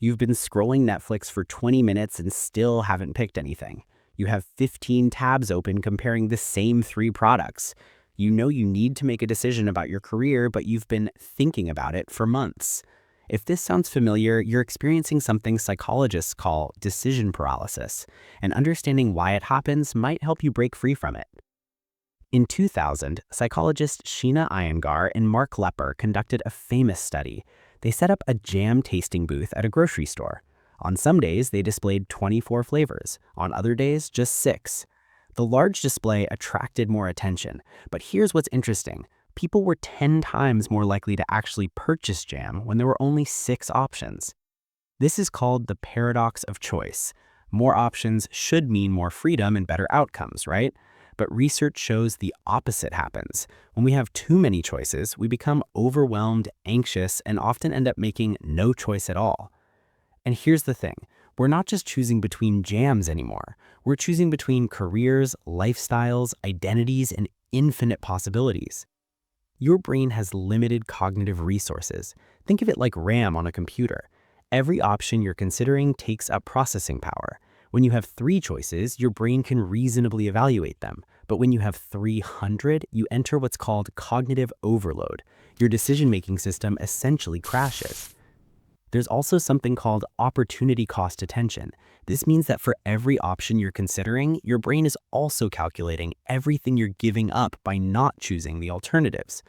You've been scrolling Netflix for 20 minutes and still haven't picked anything. You have 15 tabs open comparing the same three products. You know you need to make a decision about your career, but you've been thinking about it for months. If this sounds familiar, you're experiencing something psychologists call decision paralysis, and understanding why it happens might help you break free from it. In 2000, psychologists Sheena Iyengar and Mark Lepper conducted a famous study. They set up a jam tasting booth at a grocery store. On some days, they displayed 24 flavors. On other days, just 6. The large display attracted more attention, but here's what's interesting. People were 10 times more likely to actually purchase jam when there were only 6 options. This is called the paradox of choice. More options should mean more freedom and better outcomes, right? But research shows the opposite happens. When we have too many choices, we become overwhelmed, anxious, and often end up making no choice at all. And here's the thing. We're not just choosing between jams anymore. We're choosing between careers, lifestyles, identities, and infinite possibilities. Your brain has limited cognitive resources. Think of it like RAM on a computer. Every option you're considering takes up processing power. When you have 3 choices, your brain can reasonably evaluate them. But when you have 300, you enter what's called cognitive overload. Your decision-making system essentially crashes. There's also something called opportunity cost attention. This means that for every option you're considering, your brain is also calculating everything you're giving up by not choosing the alternatives.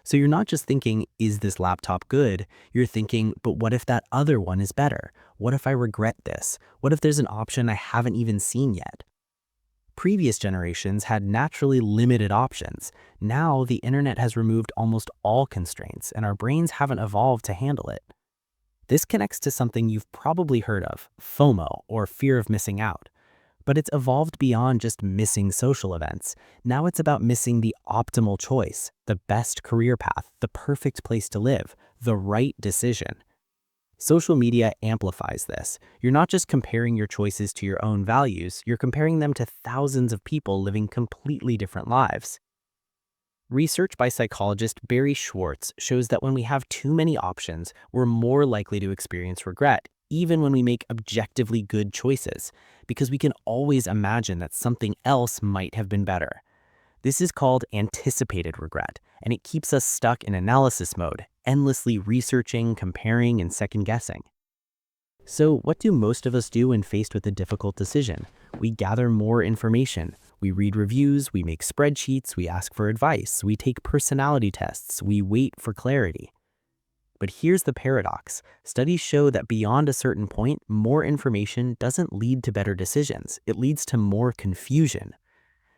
So you're not just thinking, is this laptop good? You're thinking, but what if that other one is better? What if I regret this? What if there's an option I haven't even seen yet? Previous generations had naturally limited options. Now the internet has removed almost all constraints, and our brains haven't evolved to handle it. This connects to something you've probably heard of, FOMO, or fear of missing out. But it's evolved beyond just missing social events. Now it's about missing the optimal choice, the best career path, the perfect place to live, the right decision. Social media amplifies this. You're not just comparing your choices to your own values, you're comparing them to thousands of people living completely different lives. Research by psychologist Barry Schwartz shows that when we have too many options, we're more likely to experience regret, even when we make objectively good choices, because we can always imagine that something else might have been better. This is called anticipated regret, and it keeps us stuck in analysis mode, endlessly researching, comparing, and second-guessing. So what do most of us do when faced with a difficult decision? We gather more information. We read reviews, we make spreadsheets, we ask for advice, we take personality tests, we wait for clarity. But here's the paradox. Studies show that beyond a certain point, more information doesn't lead to better decisions. It leads to more confusion.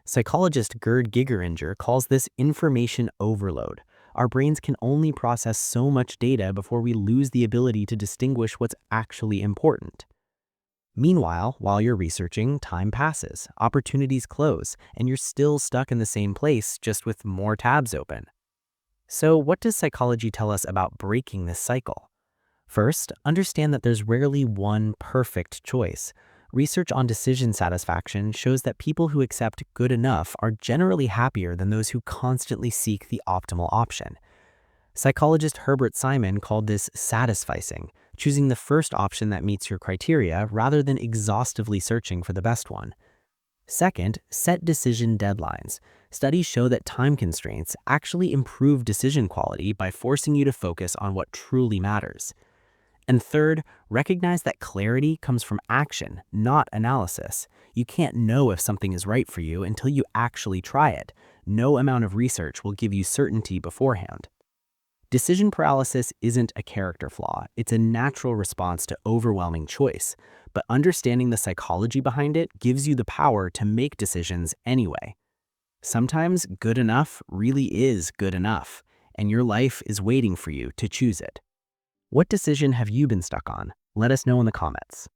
Psychologist Gerd Gigeringer calls this information overload. Our brains can only process so much data before we lose the ability to distinguish what's actually important. Meanwhile, while you're researching, time passes, opportunities close, and you're still stuck in the same place, just with more tabs open. So what does psychology tell us about breaking this cycle? First, understand that there's rarely one perfect choice. Research on decision satisfaction shows that people who accept good enough are generally happier than those who constantly seek the optimal option. Psychologist Herbert Simon called this satisficing, choosing the first option that meets your criteria rather than exhaustively searching for the best one. Second, set decision deadlines. Studies show that time constraints actually improve decision quality by forcing you to focus on what truly matters. And third, recognize that clarity comes from action, not analysis. You can't know if something is right for you until you actually try it. No amount of research will give you certainty beforehand. Decision paralysis isn't a character flaw. It's a natural response to overwhelming choice. But understanding the psychology behind it gives you the power to make decisions anyway. Sometimes good enough really is good enough, and your life is waiting for you to choose it. What decision have you been stuck on? Let us know in the comments.